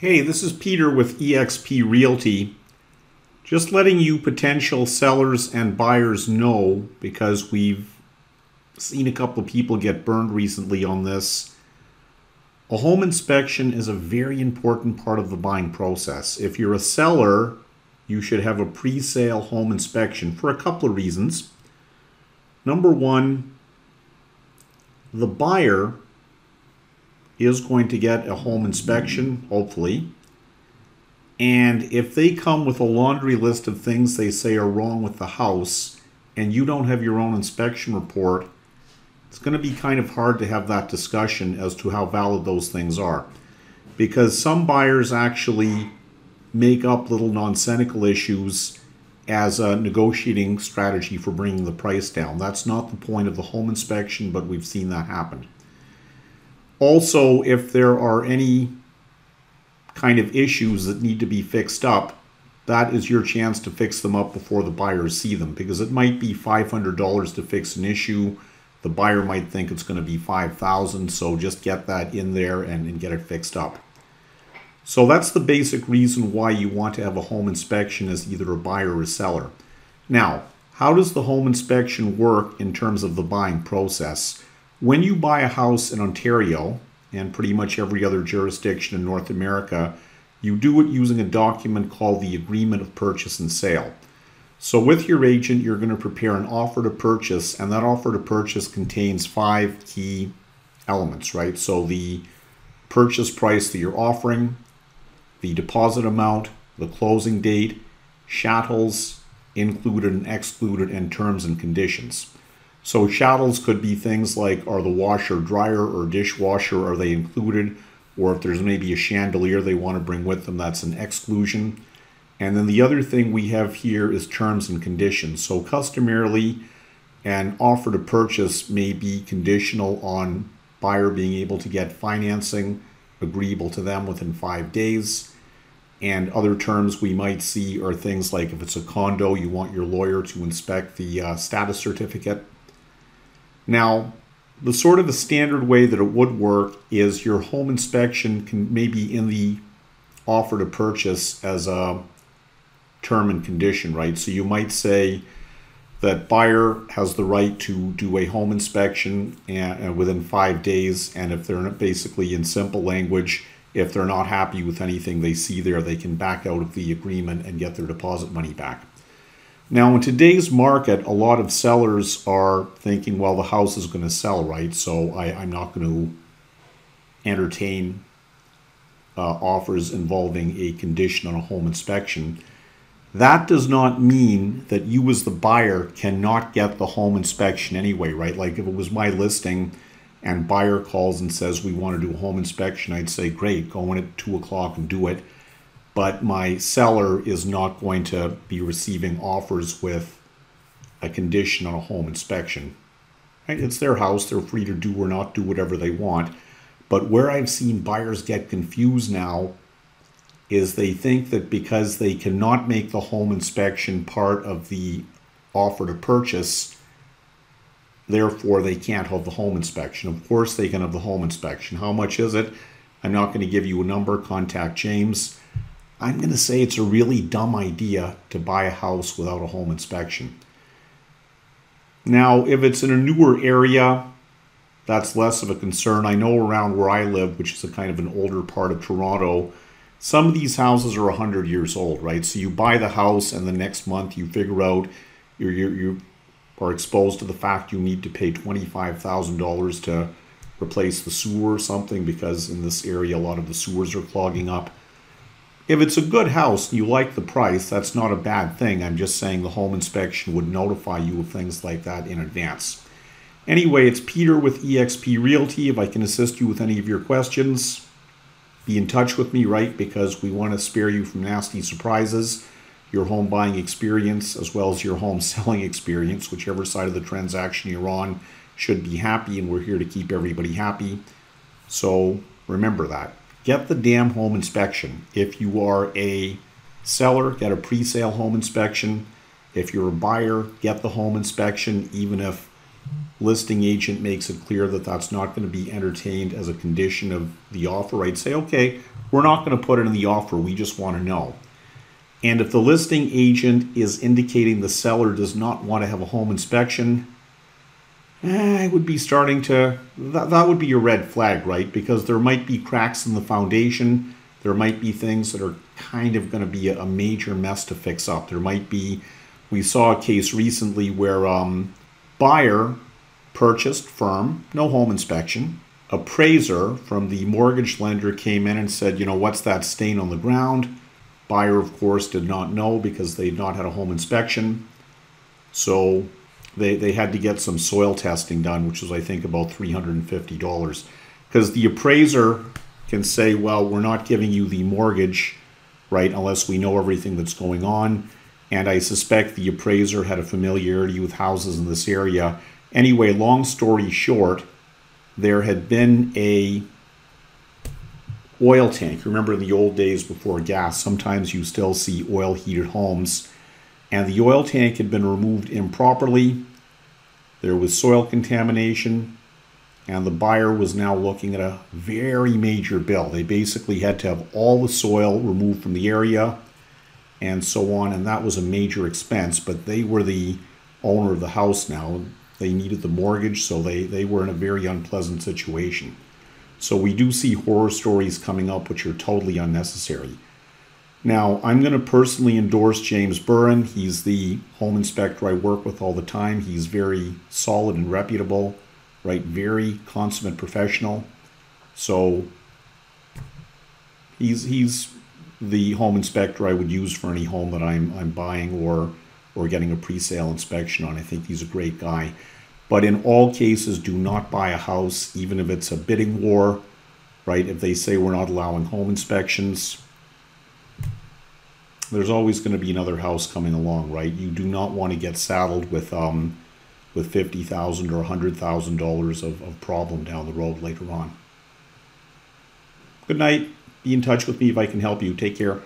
Hey, this is Peter with eXp Realty. Just letting you potential sellers and buyers know, because we've seen a couple of people get burned recently on this. A home inspection is a very important part of the buying process. If you're a seller, you should have a pre-sale home inspection for a couple of reasons. Number one, the buyer is going to get a home inspection, hopefully. And if they come with a laundry list of things they say are wrong with the house and you don't have your own inspection report, it's going to be kind of hard to have that discussion as to how valid those things are. Because some buyers actually make up little nonsensical issues as a negotiating strategy for bringing the price down. That's not the point of the home inspection, but we've seen that happen. Also, if there are any kind of issues that need to be fixed up, that is your chance to fix them up before the buyers see them, because it might be $500 to fix an issue. The buyer might think it's going to be $5,000, so just get that in there and get it fixed up. So that's the basic reason why you want to have a home inspection as either a buyer or a seller. Now, how does the home inspection work in terms of the buying process? When you buy a house in Ontario, and pretty much every other jurisdiction in North America, you do it using a document called the Agreement of Purchase and Sale. So with your agent, you're going to prepare an offer to purchase, and that offer to purchase contains 5 key elements, right? So the purchase price that you're offering, the deposit amount, the closing date, chattels, included and excluded, and terms and conditions. So chattels could be things like, are the washer, dryer, or dishwasher, are they included? Or if there's maybe a chandelier they want to bring with them, that's an exclusion. And then the other thing we have here is terms and conditions. So customarily, an offer to purchase may be conditional on buyer being able to get financing agreeable to them within 5 days. And other terms we might see are things like, if it's a condo, you want your lawyer to inspect the status certificate. Now, the sort of the standard way that it would work is your home inspection can maybe in the offer to purchase as a term and condition, right? So you might say that buyer has the right to do a home inspection and within 5 days, and if they're basically in simple language, if they're not happy with anything they see there, they can back out of the agreement and get their deposit money back. Now, in today's market, a lot of sellers are thinking, well, the house is going to sell, right? So I'm not going to entertain offers involving a condition on a home inspection. That does not mean that you as the buyer cannot get the home inspection anyway, right? Like if it was my listing and buyer calls and says, we want to do a home inspection, I'd say, great, go in at 2 o'clock and do it. But my seller is not going to be receiving offers with a condition on a home inspection. Right? It's their house. They're free to do or not do whatever they want. But where I've seen buyers get confused now is they think that because they cannot make the home inspection part of the offer to purchase, therefore they can't have the home inspection. Of course they can have the home inspection. How much is it? I'm not going to give you a number. Contact James. I'm going to say it's a really dumb idea to buy a house without a home inspection. Now, if it's in a newer area, that's less of a concern. I know around where I live, which is a kind of an older part of Toronto, some of these houses are 100 years old, right? So you buy the house and the next month you figure out you are exposed to the fact you need to pay $25,000 to replace the sewer or something, because in this area a lot of the sewers are clogging up. If it's a good house and you like the price, that's not a bad thing. I'm just saying the home inspection would notify you of things like that in advance. Anyway, it's Peter with eXp Realty. If I can assist you with any of your questions, be in touch with me, right? Because we want to spare you from nasty surprises. Your home buying experience as well as your home selling experience, whichever side of the transaction you're on, should be happy, and we're here to keep everybody happy. So remember that. Get the damn home inspection. If you are a seller, get a pre-sale home inspection. If you're a buyer, get the home inspection, even if listing agent makes it clear that that's not going to be entertained as a condition of the offer. I'd say, okay, we're not going to put it in the offer. We just want to know. And if the listing agent is indicating the seller does not want to have a home inspection, I would be starting to, that would be your red flag, right? Because there might be cracks in the foundation. There might be things that are kind of going to be a major mess to fix up. There might be, we saw a case recently where buyer purchased firm, no home inspection. Appraiser from the mortgage lender came in and said, you know, what's that stain on the ground? Buyer, of course, did not know because they'd not had a home inspection. So they had to get some soil testing done, which was, I think, about $350. Because the appraiser can say, well, we're not giving you the mortgage, right, unless we know everything that's going on. And I suspect the appraiser had a familiarity with houses in this area. Anyway, long story short, there had been a oil tank. Remember in the old days before gas, sometimes you still see oil heated homes. And the oil tank had been removed improperly. There was soil contamination. And the buyer was now looking at a very major bill. They basically had to have all the soil removed from the area and so on. And that was a major expense. But they were the owner of the house now. They needed the mortgage, so they were in a very unpleasant situation. So we do see horror stories coming up which are totally unnecessary. Now, I'm going to personally endorse James Burin. He's the home inspector I work with all the time. He's very solid and reputable, right? Very consummate professional. So he's the home inspector I would use for any home that I'm buying or getting a pre-sale inspection on. I think he's a great guy. But in all cases, do not buy a house, even if it's a bidding war, right? If they say we're not allowing home inspections, there's always going to be another house coming along, right? You do not want to get saddled with $50,000 or $100,000 of problem down the road later on. Good night. Be in touch with me if I can help you. Take care.